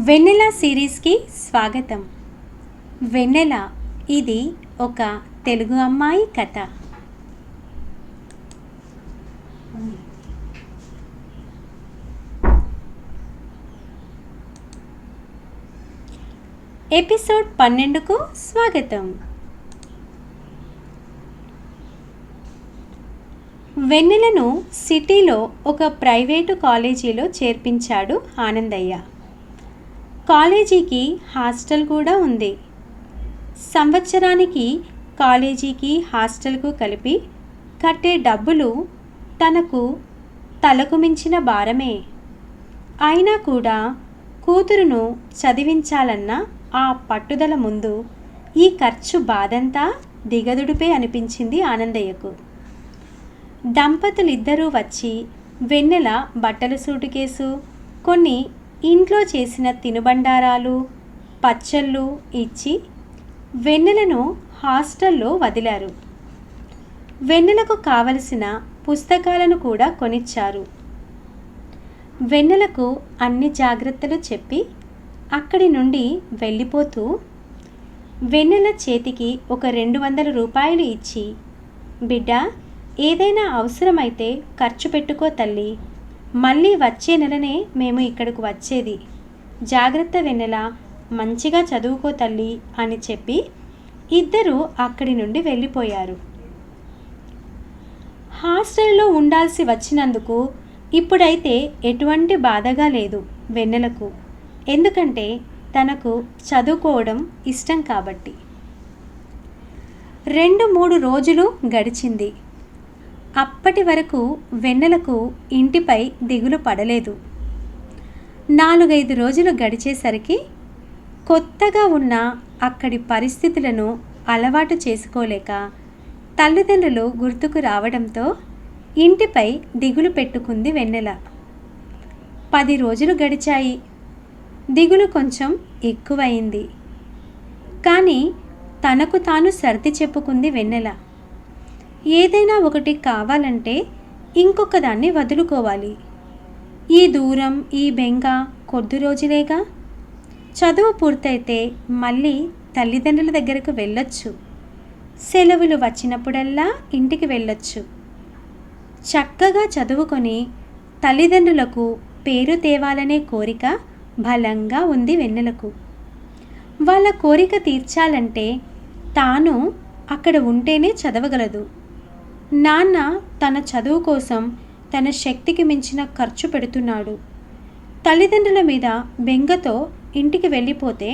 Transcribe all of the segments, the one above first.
వెన్నెల సిరీస్కి స్వాగతం. వెన్నెల ఇది ఒక తెలుగు అమ్మాయి కథ. ఎపిసోడ్ 12కు స్వాగతం. వెన్నెలను సిటీలో ఒక ప్రైవేటు కాలేజీలో చేర్పించాడు ఆనందయ్య. కాలేజీకి హాస్టల్ కూడా ఉంది. సంవత్సరానికి కాలేజీకి హాస్టల్కు కలిపి కట్టే డబ్బులు తనకు తలకు మించిన భారమే. అయినా కూడా కూతురును చదివించాలన్న ఆ పట్టుదల ముందు ఈ ఖర్చు బాధంతా దిగదుడిపే అనిపించింది ఆనందయ్యకు. దంపతులిద్దరూ వచ్చి వెన్నెల బట్టల సూటుకేసు, కొన్ని ఇంట్లో చేసిన తినుబండారాలు, పచ్చళ్ళు ఇచ్చి వెన్నెలను హాస్టల్లో వదిలారు. వెన్నెలకు కావలసిన పుస్తకాలను కూడా కొనిచ్చారు. వెన్నెలకు అన్ని జాగ్రత్తలు చెప్పి అక్కడి నుండి వెళ్ళిపోతూ వెన్నెల చేతికి ఒక 200 రూపాయలు ఇచ్చి, బిడ్డ, ఏదైనా అవసరమైతే ఖర్చు పెట్టుకో తల్లి, మళ్ళీ వచ్చే నెలనే మేము ఇక్కడికి వచ్చేది, జాగ్రత్త వెన్నెల, మంచిగా చదువుకో తల్లి అని చెప్పి ఇద్దరూ అక్కడి నుండి వెళ్ళిపోయారు. హాస్టల్లో ఉండాల్సి వచ్చినందుకు ఇప్పుడైతే ఎటువంటి బాధగా లేదు వెన్నెలకు. ఎందుకంటే తనకు చదువుకోవడం ఇష్టం కాబట్టి. 2-3 రోజులు గడిచింది. అప్పటి వరకు వెన్నెలకు ఇంటిపై దిగులు పడలేదు. 4-5 రోజులు గడిచేసరికి కొత్తగా ఉన్న అక్కడి పరిస్థితులను అలవాటు చేసుకోలేక తల్లిదండ్రులు గుర్తుకు రావడంతో ఇంటిపై దిగులు పెట్టుకుంది వెన్నెల. 10 రోజులు గడిచాయి. దిగులు కొంచెం ఎక్కువయింది. కానీ తనకు తాను సర్ది చెప్పుకుంది వెన్నెల. ఏదైనా ఒకటి కావాలంటే ఇంకొక దాన్ని వదులుకోవాలి. ఈ దూరం, ఈ బెంగ కొద్ది రోజులేగా. చదువు పూర్తయితే మళ్ళీ తల్లిదండ్రుల దగ్గరకు వెళ్ళొచ్చు. సెలవులు వచ్చినప్పుడల్లా ఇంటికి వెళ్ళొచ్చు. చక్కగా చదువుకొని తల్లిదండ్రులకు పేరు తేవాలనే కోరిక బలంగా ఉంది వెన్నెలకు. వాళ్ళ కోరిక తీర్చాలంటే తాను అక్కడ ఉంటేనే చదవగలదు. నాన్న తన చదువు కోసం తన శక్తికి మించిన ఖర్చు పెడుతున్నాడు. తల్లిదండ్రుల మీద బెంగతో ఇంటికి వెళ్ళిపోతే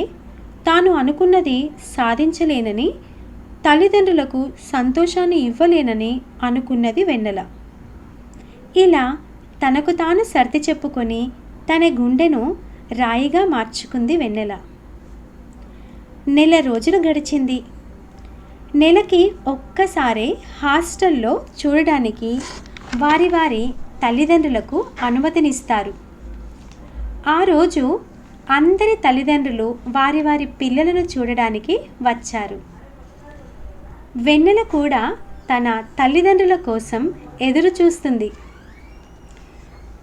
తాను అనుకున్నది సాధించలేనని, తల్లిదండ్రులకు సంతోషాన్ని ఇవ్వలేనని అనుకున్నది వెన్నెల. ఇలా తనకు తాను సర్ది చెప్పుకొని తన గుండెను రాయిగా మార్చుకుంది వెన్నెల. 1 రోజులు గడిచింది. నెలకి ఒక్కసారే హాస్టల్లో చూడడానికి వారి వారి తల్లిదండ్రులకు అనుమతినిస్తారు. ఆ రోజు అందరి తల్లిదండ్రులు వారి వారి పిల్లలను చూడడానికి వచ్చారు. వెన్నెల కూడా తన తల్లిదండ్రుల కోసం ఎదురు చూస్తుంది.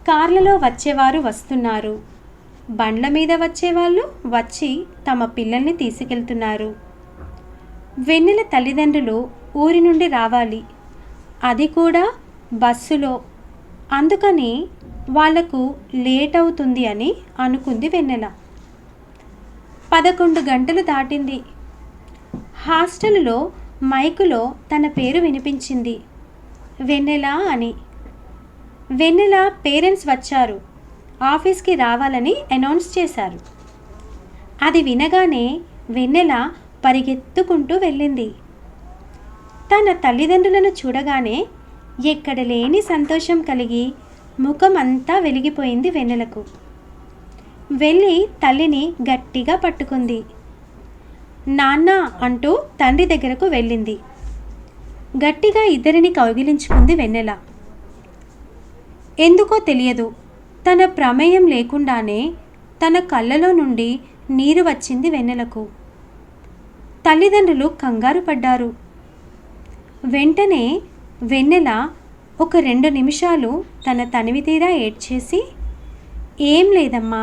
కార్లలో వచ్చేవారు వస్తున్నారు. బండ్ల మీద వచ్చేవాళ్ళు వచ్చి తమ పిల్లల్ని తీసుకెళ్తున్నారు. వెన్నెల తల్లిదండ్రులు ఊరి నుండి రావాలి, అది కూడా బస్సులో. అందుకని వాళ్లకు లేట్ అవుతుంది అని అనుకుంది వెన్నెల. 11 గంటలు దాటింది. హాస్టలులో మైకులో తన పేరు వినిపించింది, వెన్నెల అని. వెన్నెల పేరెంట్స్ వచ్చారు, ఆఫీస్కి రావాలని అనౌన్స్ చేశారు. అది వినగానే వెన్నెల పరిగెత్తుకుంటూ వెళ్ళింది. తన తల్లిదండ్రులను చూడగానే ఎక్కడ లేని సంతోషం కలిగి ముఖం అంతా వెలిగిపోయింది వెన్నెలకు. వెళ్ళి తల్లిని గట్టిగా పట్టుకుంది. నాన్న అంటూ తండ్రి దగ్గరకు వెళ్ళింది. గట్టిగా ఇద్దరిని కౌగిలించుకుంది వెన్నెల. ఎందుకో తెలియదు, తన ప్రమేయం లేకుండానే తన కళ్ళలో నుండి నీరు వచ్చింది వెన్నెలకు. తల్లిదండ్రులు కంగారు పడ్డారు. వెంటనే వెన్నెల ఒక 2 నిమిషాలు తన తనివి తీరా ఏడ్చేసి, ఏం లేదమ్మా,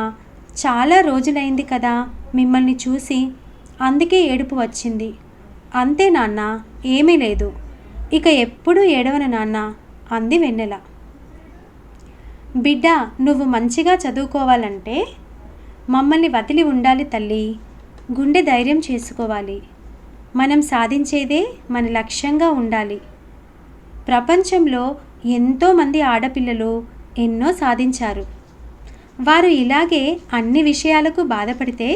చాలా రోజులైంది కదా మిమ్మల్ని చూసి, అందుకే ఏడుపు వచ్చింది. అంతే నాన్న, ఏమీ లేదు. ఇక ఎప్పుడూ ఏడవను నాన్న అంది వెన్నెల. బిడ్డ, నువ్వు మంచిగా చదువుకోవాలంటే మమ్మల్ని వదిలి ఉండాలి తల్లి. గుండె ధైర్యం చేసుకోవాలి. మనం సాధించేదే మన లక్ష్యంగా ఉండాలి. ప్రపంచంలో ఎంతోమంది ఆడపిల్లలు ఎన్నో సాధించారు. వారు ఇలాగే అన్ని విషయాలకు బాధపడితే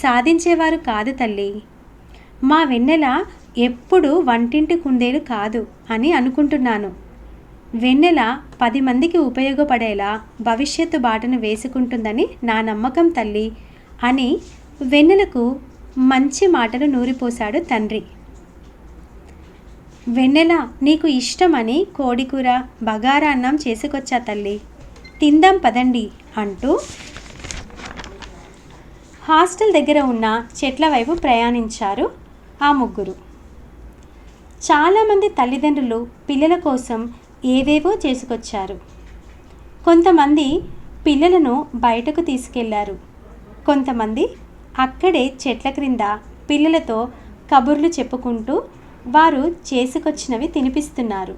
సాధించేవారు కాదు తల్లి. మా వెన్నెల ఎప్పుడు వంటింటి కుందేలు కాదు అని అనుకుంటున్నాను. వెన్నెల 10 మందికి ఉపయోగపడేలా భవిష్యత్తు బాటను వేసుకుంటుందని నా నమ్మకం తల్లి అని వెన్నెలకు మంచి మాటలు నూరిపోశాడు తండ్రి. వెన్నెల, నీకు ఇష్టమని కోడికూర బగారా అన్నం చేసుకొచ్చా తల్లి, తిందాం పదండి అంటూ హాస్టల్ దగ్గర ఉన్న చెట్ల వైపు ప్రయాణించారు ఆ ముగ్గురు. చాలామంది తల్లిదండ్రులు పిల్లల కోసం ఏవేవో చేసుకొచ్చారు. కొంతమంది పిల్లలను బయటకు తీసుకెళ్లారు. కొంతమంది అక్కడే చెట్ల క్రింద పిల్లలతో కబుర్లు చెప్పుకుంటూ వారు చేసుకొచ్చినవి తినిపిస్తున్నారు.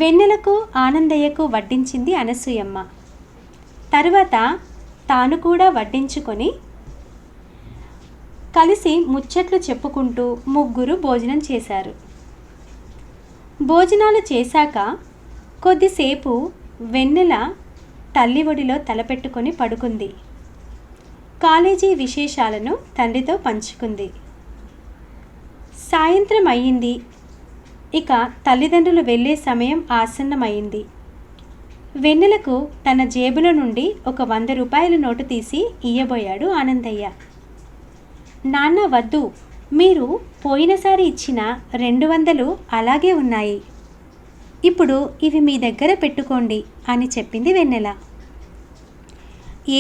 వెన్నెలకు ఆనందయ్యకు వడ్డించింది అనసూయమ్మ. తరువాత తాను కూడా వడ్డించుకొని కలిసి ముచ్చట్లు చెప్పుకుంటూ ముగ్గురు భోజనం చేశారు. భోజనాలు చేశాక కొద్దిసేపు వెన్నెల తల్లి ఒడిలో తలపెట్టుకొని పడుకుంది. కాలేజీ విశేషాలను తండ్రితో పంచుకుంది. సాయంత్రం అయ్యింది. ఇక తల్లిదండ్రులు వెళ్ళే సమయం ఆసన్నమైంది. వెన్నెలకు తన జేబులో నుండి ఒక 100 రూపాయల నోటు తీసి ఇయ్యబోయాడు ఆనందయ్య. నాన్న వద్దు, మీరు పోయినసారి ఇచ్చిన 200 అలాగే ఉన్నాయి. ఇప్పుడు ఇవి మీ దగ్గర పెట్టుకోండి అని చెప్పింది వెన్నెల.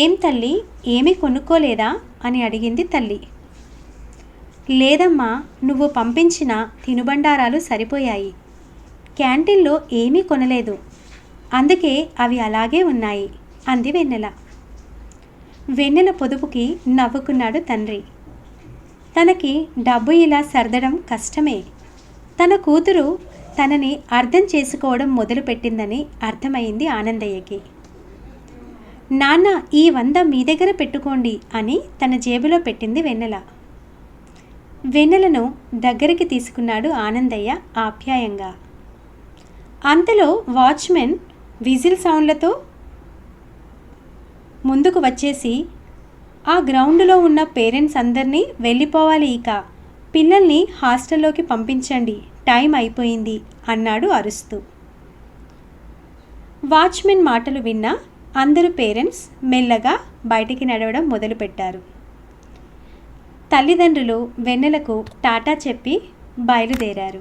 ఏం తల్లి, ఏమీ కొనుక్కోలేదా అని అడిగింది తల్లి. లేదమ్మా, నువ్వు పంపించిన తినుబండారాలు సరిపోయాయి. క్యాంటీన్లో ఏమీ కొనలేదు, అందుకే అవి అలాగే ఉన్నాయి అంది వెన్నెల. వెన్నెల పొదుపుకి నవ్వుకున్నాడు తండ్రి. తనకి డబ్బు ఇలా సర్దడం కష్టమే. తన కూతురు తనని అర్థం చేసుకోవడం మొదలుపెట్టిందని అర్థమైంది ఆనందయ్యకి. నాన్న, ఈ 100 మీ దగ్గర పెట్టుకోండి అని తన జేబులో పెట్టింది వెన్నెల. వెన్నెలను దగ్గరికి తీసుకున్నాడు ఆనందయ్య ఆప్యాయంగా. అంతలో వాచ్మెన్ విజిల్ సౌండ్లతో ముందుకు వచ్చేసి, ఆ గ్రౌండ్లో ఉన్న పేరెంట్స్ అందరినీ వెళ్ళిపోవాలి, ఇక పిల్లల్ని హాస్టల్లోకి పంపించండి, టైం అయిపోయింది అన్నాడు అరుస్తూ. వాచ్మెన్ మాటలు విన్న అందరూ పేరెంట్స్ మెల్లగా బయటికి నడవడం మొదలుపెట్టారు. తల్లిదండ్రులు వెన్నెలకు టాటా చెప్పి బయలుదేరారు.